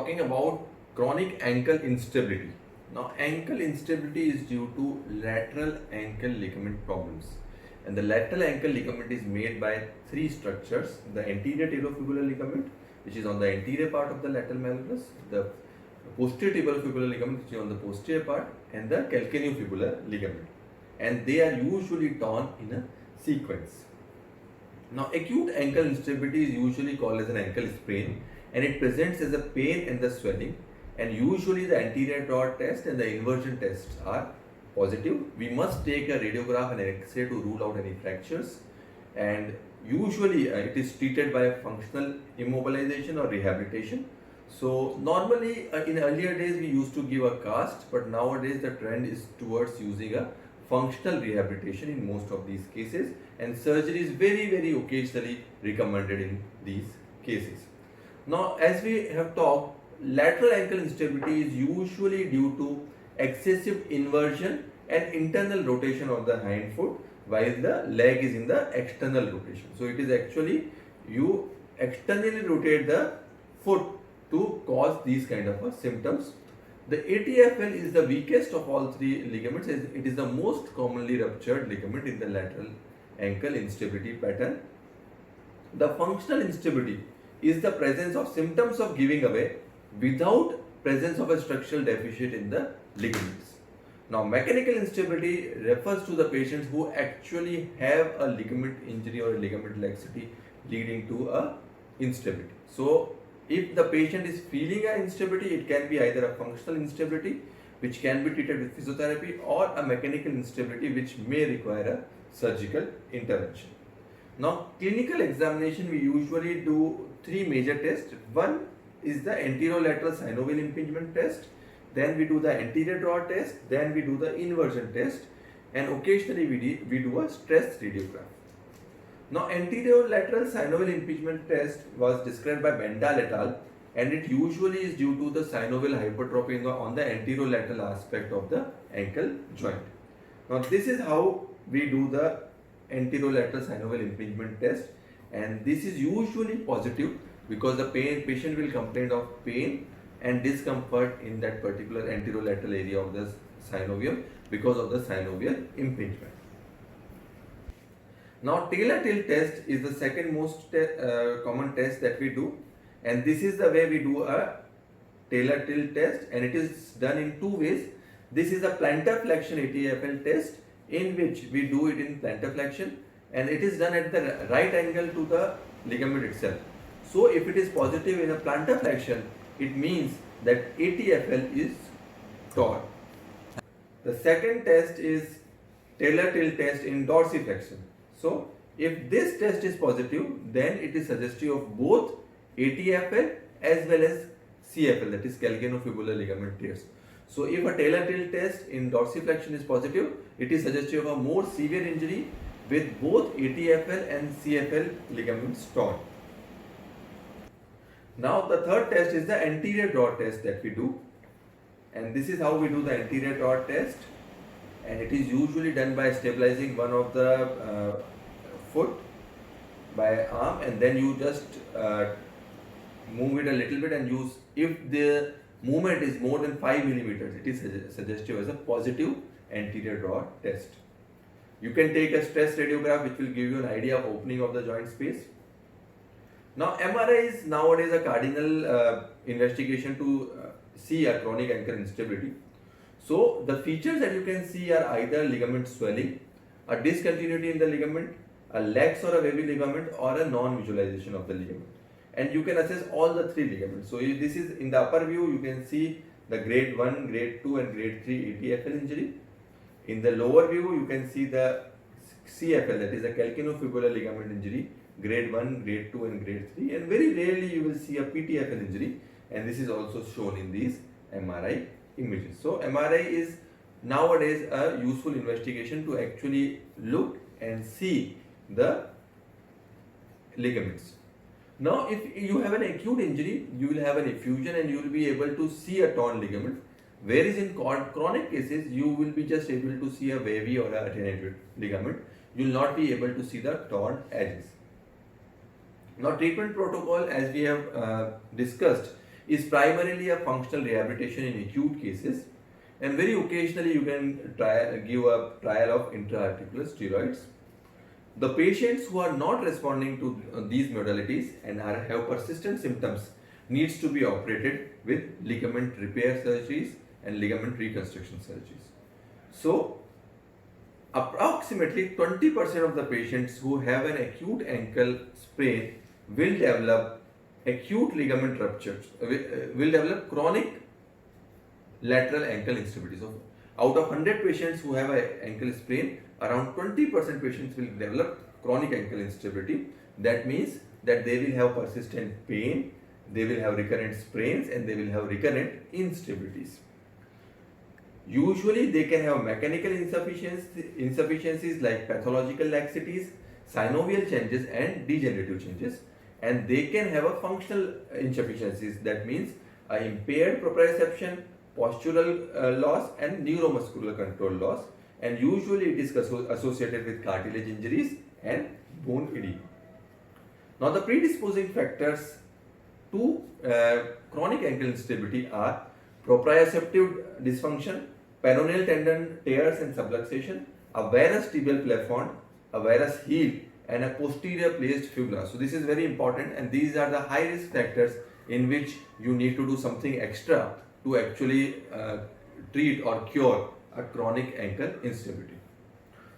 talking about chronic ankle instability. Now, ankle instability is due to lateral ankle ligament problems. And the lateral ankle ligament is made by three structures: the anterior tibiofibular ligament, which is on the anterior part of the lateral malleolus, the posterior tibiofibular ligament, which is on the posterior part, and the calcaneofibular ligament. And they are usually torn in a sequence. Now, acute ankle instability is usually called as an ankle sprain, and it presents as a pain and the swelling, and usually the anterior rod test and the inversion tests are positive. We must take a radiograph and an X-ray to rule out any fractures, and usually it is treated by functional immobilization or rehabilitation. So normally in earlier days we used to give a cast, but nowadays the trend is towards using a functional rehabilitation in most of these cases, and surgery is very occasionally recommended in these cases. Now, as we have talked, lateral ankle instability is usually due to excessive inversion and internal rotation of the hind foot while the leg is in the external rotation. So it is actually you externally rotate the foot to cause these kind of symptoms. The ATFL is the weakest of all three ligaments. It is the most commonly ruptured ligament in the lateral ankle instability pattern. The functional instability is the presence of symptoms of giving away without presence of a structural deficit in the ligaments. Now, mechanical instability refers to the patients who actually have a ligament injury or a ligament laxity leading to a instability. So, if the patient is feeling an instability, it can be either a functional instability which can be treated with physiotherapy, or a mechanical instability which may require a surgical intervention. Now, clinical examination, we usually do three major tests. One is the anterolateral synovial impingement test, then we do the anterior draw test, then we do the inversion test, and occasionally we do a stress radiograph. Now, anterolateral synovial impingement test was described by Mendel et al., and it usually is due to the synovial hypertrophy on the anterolateral aspect of the ankle joint. Now, this is how we do the anterolateral synovial impingement test, and this is usually positive because the patient will complain of pain and discomfort in that particular anterolateral area of the synovium because of the synovial impingement. Now, talar tilt test is the second most common test that we do, and this is the way we do a talar tilt test, and it is done in two ways. This is a plantar flexion ATFL test, in which we do it in plantar flexion, and it is done at the right angle to the ligament itself. So, if it is positive in a plantar flexion, it means that ATFL is torn. The second test is talar tilt test in dorsiflexion. So, if this test is positive, then it is suggestive of both ATFL as well as CFL, that is calcaneofibular ligament tears. So, if a talar tilt test in dorsiflexion is positive, it is suggestive of a more severe injury with both ATFL and CFL ligaments torn. Now, the third test is the anterior draw test that we do, and this is how we do the anterior draw test, and it is usually done by stabilizing one of the foot by arm, and then you just move it a little bit and use, if the movement is more than 5 millimeters, it is suggestive as a positive anterior draw test. You can take a stress radiograph which will give you an idea of opening of the joint space. Now, MRI is nowadays a cardinal investigation to see a chronic ankle instability. So, the features that you can see are either ligament swelling, a discontinuity in the ligament, a lax or a wavy ligament, or a non-visualization of the ligament. And you can assess all the three ligaments. So, if this is in the upper view, you can see the grade 1, grade 2 and grade 3 ATFL injury. In the lower view, you can see the CFL, that is a calcaneofibular ligament injury, grade 1, grade 2 and grade 3, and very rarely you will see a PTFL injury, and this is also shown in these MRI images. So, MRI is nowadays a useful investigation to actually look and see the ligaments. Now, if you have an acute injury, you will have an effusion and you will be able to see a torn ligament, whereas in chronic cases, you will be just able to see a wavy or a attenuated ligament. You will not be able to see the torn edges. Now, treatment protocol, as we have discussed, is primarily a functional rehabilitation in acute cases, and very occasionally you can give a trial of intra-articular steroids. The patients who are not responding to these modalities and have persistent symptoms needs to be operated with ligament repair surgeries and ligament reconstruction surgeries. So, approximately 20% of the patients who have an acute ankle sprain will develop acute ligament ruptures, will develop chronic lateral ankle instability. So, out of 100 patients who have an ankle sprain, around 20% patients will develop chronic ankle instability. That means that they will have persistent pain, they will have recurrent sprains, and they will have recurrent instabilities. Usually they can have mechanical insufficiencies like pathological laxities, synovial changes and degenerative changes, and they can have a functional insufficiencies, that means impaired proprioception, postural loss and neuromuscular control loss, and usually it is associated with cartilage injuries and bone edema. Now the predisposing factors to chronic ankle instability are proprioceptive dysfunction, peroneal tendon tears and subluxation, a varus tibial plafond, a varus heel, and a posterior placed fibula. So this is very important, and these are the high risk factors in which you need to do something extra to actually treat or cure a chronic ankle instability.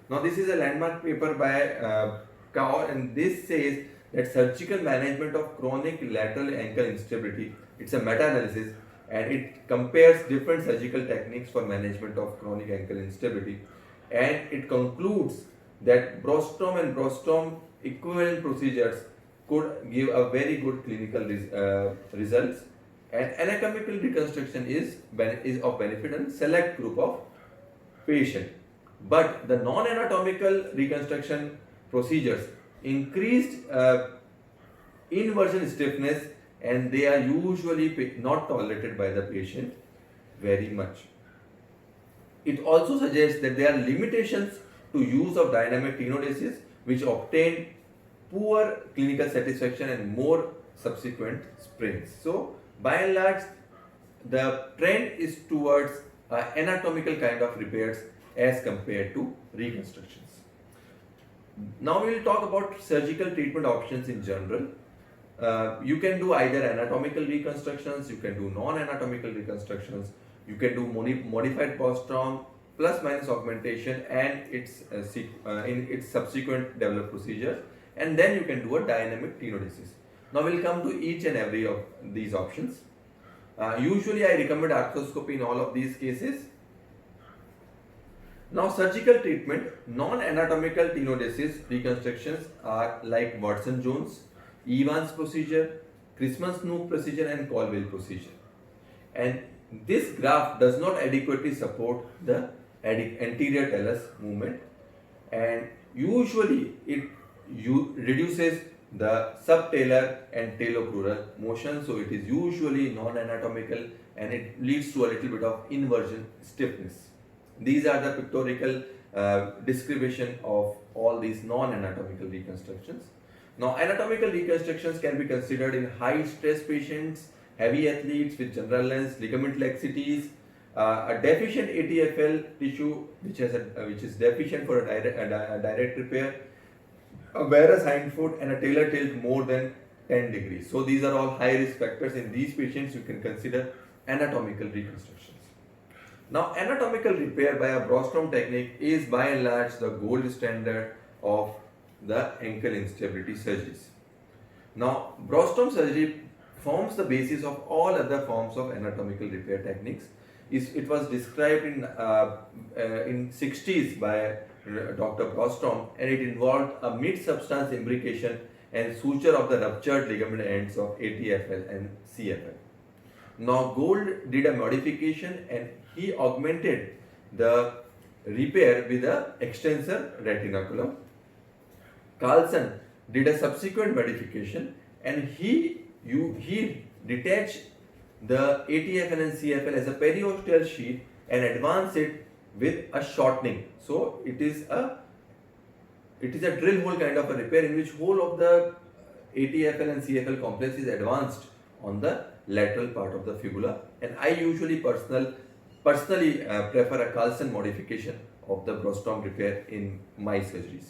Now this is a landmark paper by Kaur, and this says that surgical management of chronic lateral ankle instability, it's a meta-analysis, and it compares different surgical techniques for management of chronic ankle instability, and it concludes that Brostrom and Brostrom equivalent procedures could give a very good clinical results, and anatomical reconstruction is of benefit in select group of patient. But the non-anatomical reconstruction procedures increased inversion stiffness, and they are usually not tolerated by the patient very much. It also suggests that there are limitations to use of dynamic tenodesis, which obtain poor clinical satisfaction and more subsequent sprains. So by and large, the trend is towards anatomical kind of repairs as compared to reconstructions. Now we will talk about surgical treatment options in general. You can do either anatomical reconstructions, you can do non-anatomical reconstructions, you can do modified Brostrom plus minus augmentation and its subsequent developed procedures, and then you can do a dynamic tenodesis. Now we will come to each and every of these options. Usually I recommend arthroscopy in all of these cases. Now surgical treatment, non-anatomical tenodesis reconstructions are like Watson-Jones, Evans procedure, Christmas-Snook procedure and Colville procedure. And this graph does not adequately support the anterior talus movement, and usually it reduces the subtalar and talocrural motion, so it is usually non-anatomical and it leads to a little bit of inversion stiffness. These are the pictorial description of all these non-anatomical reconstructions. Now anatomical reconstructions can be considered in high stress patients, heavy athletes with general lens, ligament laxities, a deficient ATFL tissue which is deficient for a direct repair, a varus hind foot and a talar tilt more than 10 degrees. So these are all high risk factors. In these patients you can consider anatomical reconstructions. Now anatomical repair by a Brostrom technique is by and large the gold standard of the ankle instability surgeries. Now Brostrom surgery forms the basis of all other forms of anatomical repair techniques. It was described in 60s by Dr. Brostrom, and it involved a mid-substance imbrication and suture of the ruptured ligament ends of ATFL and CFL. Now Gold did a modification and he augmented the repair with a extensor retinaculum. Carlson did a subsequent modification and he detached the ATFL and CFL as a periosteal sheath and advanced it with a shortening. So it is a drill hole kind of a repair in which whole of the ATFL and CFL complex is advanced on the lateral part of the fibula, and I usually personally prefer a Carlson modification of the brostrom repair in my surgeries.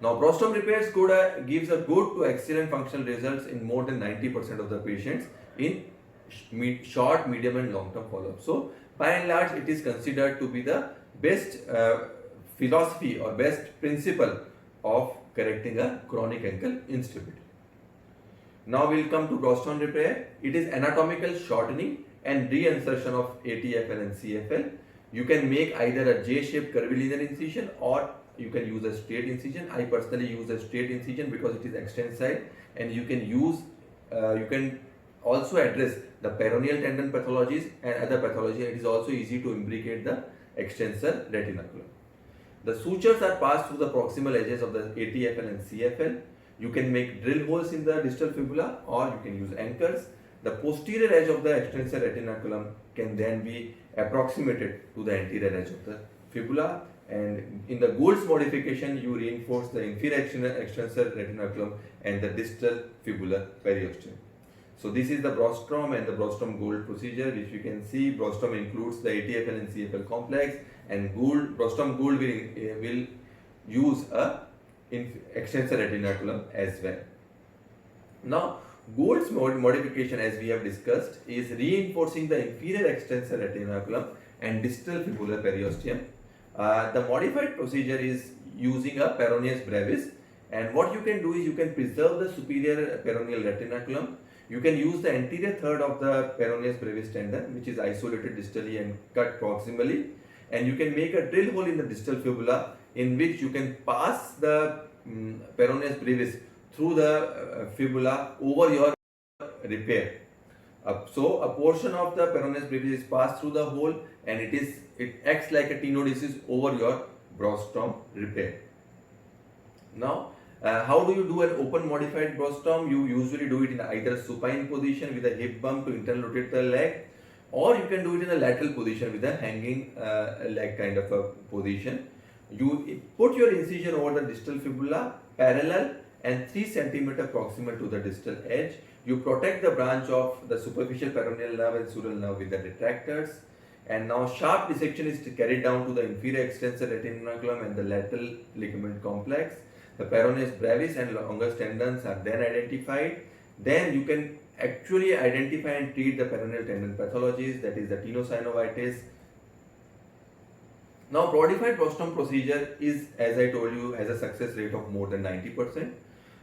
Now, brostrom repairs gives a good to excellent functional results in more than 90% of the patients in short, medium and long-term follow-up. So, by and large, it is considered to be the best philosophy or best principle of correcting a chronic ankle instability. Now we'll come to brostrom repair. It is anatomical shortening and reinsertion of ATFL and CFL. You can make either a J-shaped curvilinear incision or you can use a straight incision. I personally use a straight incision because it is extensile, and you can also address the peroneal tendon pathologies and other pathology. It is also easy to imbricate the extensor retinaculum. The sutures are passed through the proximal edges of the ATFL and CFL. You can make drill holes in the distal fibula or you can use anchors. The posterior edge of the extensor retinaculum can then be approximated to the anterior edge of the fibula, and in the Gould's modification you reinforce the inferior extensor retinaculum and the distal fibular periosteum. So this is the brostrom and the brostrom Gould procedure, which you can see. Brostrom includes the ATFL and CFL complex, and brostrom Gould will use a extensor retinaculum as well. Now, Gould's modification, as we have discussed, is reinforcing the inferior extensor retinaculum and distal fibular periosteum. The modified procedure is using a peroneus brevis, and what you can do is you can preserve the superior peroneal retinaculum. You can use the anterior third of the peroneus brevis tendon, which is isolated distally and cut proximally, and you can make a drill hole in the distal fibula in which you can pass the peroneus brevis through the fibula over your repair. So a portion of the peroneus brevis is passed through the hole, and it acts like a tenodesis over your brostrom repair. Now, how do you do an open modified brostrom? You usually do it in either supine position with a hip bump to internal rotate the leg, or you can do it in a lateral position with a hanging leg kind of a position. You put your incision over the distal fibula parallel and 3 cm proximal to the distal edge. You protect the branch of the superficial peroneal nerve and sural nerve with the retractors. And now sharp dissection is carried down to the inferior extensor retinaculum and the lateral ligament complex. The peroneus brevis and longus tendons are then identified. Then you can actually identify and treat the peroneal tendon pathologies, that is the tenosynovitis. Now, modified brostrom procedure is, as I told you, has a success rate of more than 90%.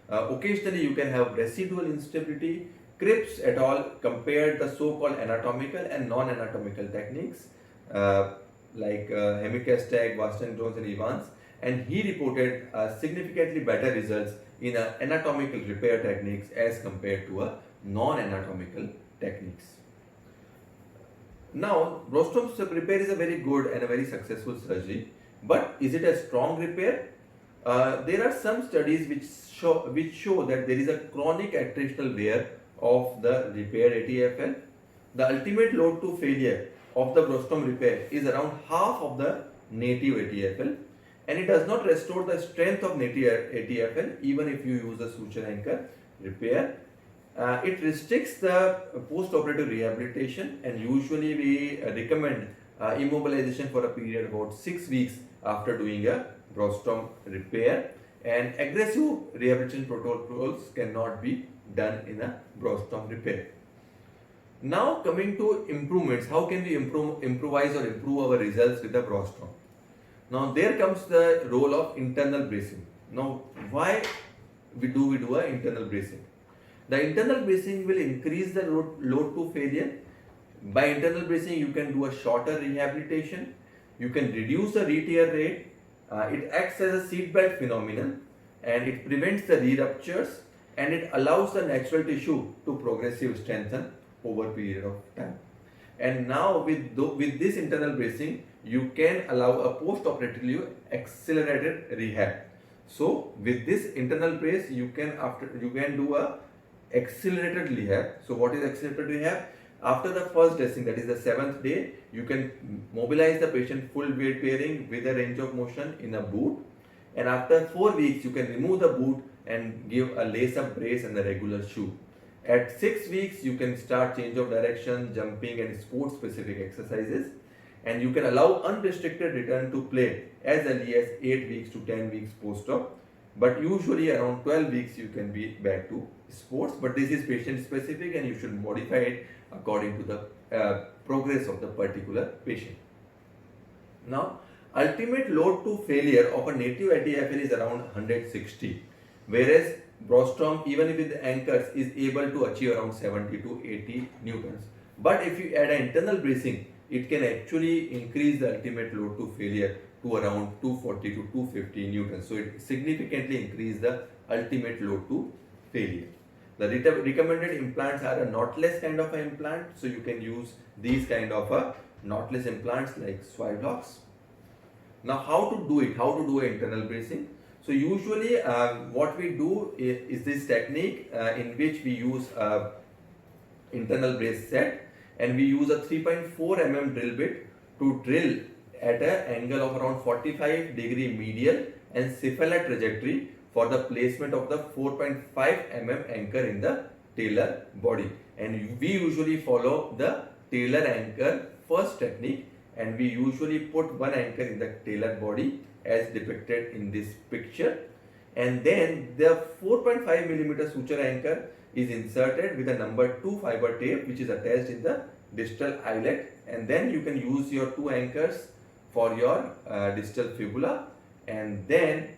Occasionally, you can have residual instability. Cripps et al. Compared the so-called anatomical and non-anatomical techniques like Hemikestag, Waston Jones and Evans, and he reported significantly better results in anatomical repair techniques as compared to non-anatomical techniques. Now, brostrom repair is a very good and a very successful surgery, but is it a strong repair? There are some studies which show that there is a chronic attritional wear of the repaired ATFL. The ultimate load to failure of the brostrom repair is around half of the native ATFL, and it does not restore the strength of native ATFL even if you use a suture anchor repair. It restricts the post-operative rehabilitation, and usually we recommend immobilization for a period of about 6 weeks after doing a brostrom repair, and aggressive rehabilitation protocols cannot be done in a brostrom repair. Now coming to improvements, how can we improvise or improve our results with the brostrom? Now there comes the role of internal bracing. Now why we do an internal bracing? The internal bracing will increase the load to failure. By internal bracing, you can do a shorter rehabilitation. You can reduce the re-tear rate. It acts as a seatbelt phenomenon, and it prevents the re-ruptures, and it allows the natural tissue to progressively strengthen over a period of time. And now with this internal bracing, you can allow a post-operatively accelerated rehab. So with this internal brace, you can do a accelerated rehab. So what is accelerated rehab? After the first dressing, that is the 7th day, you can mobilize the patient full weight bearing with a range of motion in a boot, and after 4 weeks you can remove the boot and give a lace up brace and a regular shoe. At 6 weeks, you can start change of direction, jumping and sport specific exercises, and you can allow unrestricted return to play as early as 8 weeks to 10 weeks post-op. But usually around 12 weeks you can be back to sports, but this is patient specific and you should modify it according to the progress of the particular patient. Now, ultimate load to failure of a native ATFL is around 160, whereas Brostrom, even with the anchors, is able to achieve around 70 to 80 newtons. But if you add an internal bracing, it can actually increase the ultimate load to failure to around 240 to 250 newtons. So it significantly increases the ultimate load to failure. The recommended implants are a knotless kind of an implant, so you can use these kind of a knotless implants like Swivelocks. Now, how to do it? How to do an internal bracing? So usually what we do is this technique in which we use internal brace set, and we use a 3.4 mm drill bit to drill at an angle of around 45 degree medial and cephalad trajectory for the placement of the 4.5 mm anchor in the talar body. And we usually follow the talar anchor first technique, and we usually put one anchor in the talar body as depicted in this picture, and then the 4.5 mm suture anchor is inserted with a number 2 fiber tape which is attached in the distal eyelet, and then you can use your two anchors for your distal fibula, and then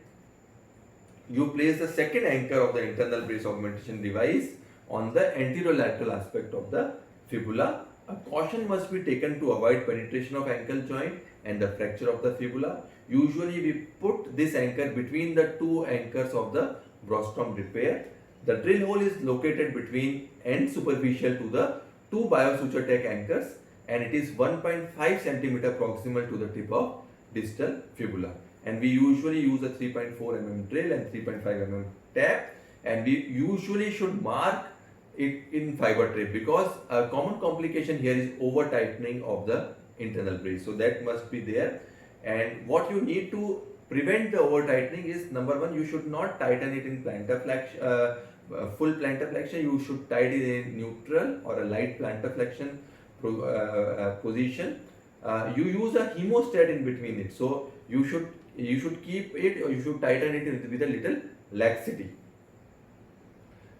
you place the second anchor of the internal brace augmentation device on the anterolateral aspect of the fibula. A caution must be taken to avoid penetration of ankle joint and the fracture of the fibula. Usually we put this anchor between the two anchors of the Brostrom repair. The drill hole is located between end superficial to the two biosuture tech anchors, and it is 1.5 cm proximal to the tip of distal fibula. And we usually use a 3.4 mm drill and 3.5 mm tap, and we usually should mark it in fiber tape, because a common complication here is over tightening of the internal brace, so that must be there. And what you need to prevent the over tightening is, number one, you should not tighten it in plantar flexion, full plantar flexion. You should tighten it in neutral or a light plantar flexion position. You use a hemostat in between it, so you should keep it, or you should tighten it with a little laxity.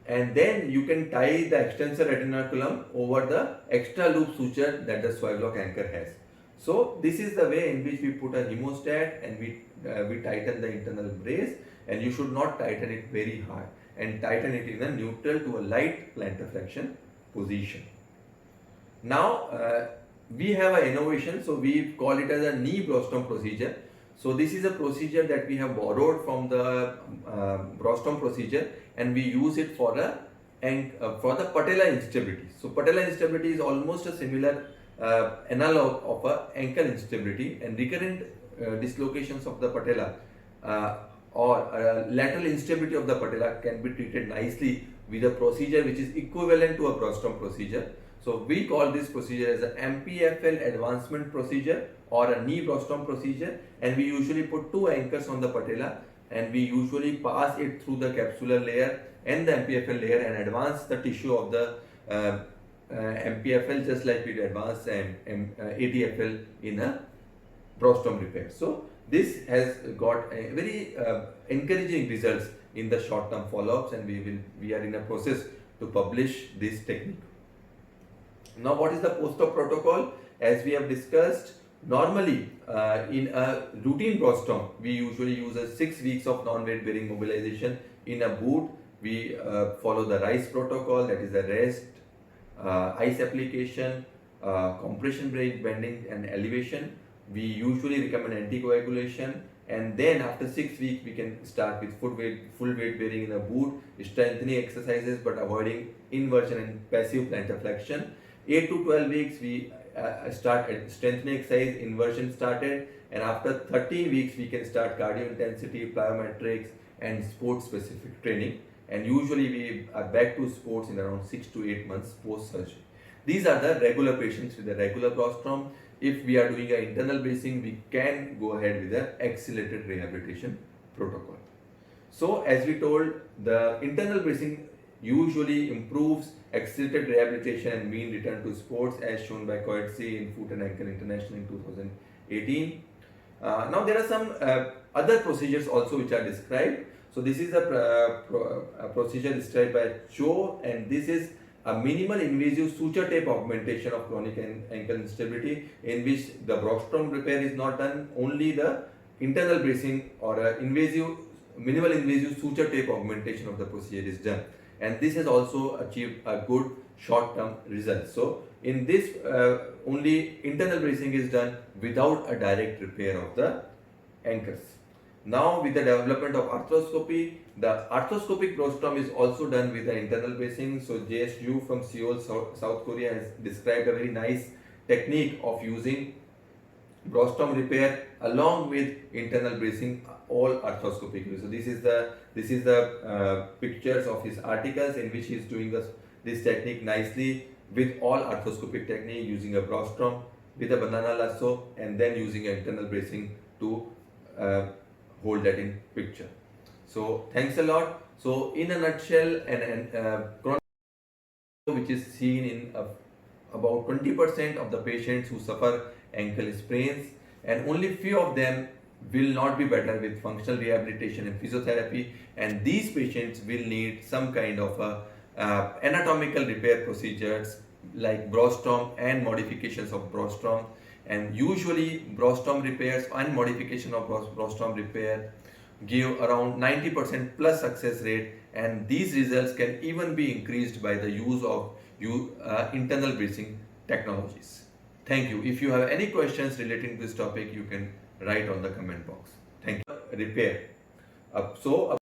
And then you can tie the extensor retinaculum over the extra loop suture that the Swivelock anchor has. So this is the way in which we put a hemostat and we tighten the internal brace, and you should not tighten it very hard, and tighten it in a neutral to a light plantar flexion position. Now we have an innovation, so we call it as a knee Brostrom procedure. So this is a procedure that we have borrowed from the Brostrom procedure, and we use it for the patella instability. So patella instability is almost a similar analog of a ankle instability, and recurrent dislocations of the patella or lateral instability of the patella can be treated nicely with a procedure which is equivalent to a Brostrom procedure. So we call this procedure as an MPFL advancement procedure or a knee Brostrom procedure, and we usually put two anchors on the patella, and we usually pass it through the capsular layer and the MPFL layer and advance the tissue of the MPFL just like we advance ATFL in a Brostrom repair. So this has got a very encouraging results in the short-term follow-ups, and we are in a process to publish this technique. Now, what is the post-op protocol? As we have discussed, normally in a routine Brostrom, we usually use 6 weeks of non-weight bearing mobilization in a boot. We follow the RICE protocol, that is the rest, ice application, compression brake bending and elevation. We usually recommend anticoagulation, and then after 6 weeks we can start with full weight bearing in a boot, strengthening exercises but avoiding inversion and passive plantar flexion. 8 to 12 weeks we start strengthening exercise, inversion started, and after 13 weeks we can start cardio intensity, plyometrics and sport specific training, and usually we are back to sports in around 6 to 8 months post surgery. These are the regular patients with a regular Brostrom. If we are doing an internal bracing, we can go ahead with an accelerated rehabilitation protocol. So as we told, the internal bracing usually improves accelerated rehabilitation and mean return to sports as shown by Coetzee in Foot and Ankle International in 2018. Now there are some other procedures also which are described. So this is a procedure described by Cho, and this is a minimal invasive suture tape augmentation of chronic ankle instability, in which the Brostrom repair is not done, only the internal bracing or minimal invasive suture tape augmentation of the procedure is done, and this has also achieved a good short-term result. So in this only internal bracing is done without a direct repair of the ankles. Now with the development of arthroscopy, the arthroscopic Brostrom is also done with the internal bracing. So JSU from Seoul, South Korea has described a very nice technique of using Brostrom repair along with internal bracing, all arthroscopically. So this is the pictures of his articles in which he is doing this technique nicely with all arthroscopic technique, using a Brostrom with a banana lasso and then using an internal bracing to hold that in picture. So thanks a lot. So in a nutshell, chronic which is seen in about 20% of the patients who suffer ankle sprains, and only few of them will not be better with functional rehabilitation and physiotherapy, and these patients will need some kind of anatomical repair procedures like Brostrom and modifications of Brostrom. And usually Brostrom repairs and modification of Brostrom repair give around 90% plus success rate, and these results can even be increased by the use of internal bracing technologies. Thank you. If you have any questions relating to this topic, you can write on the comment box. Thank you. Repair. So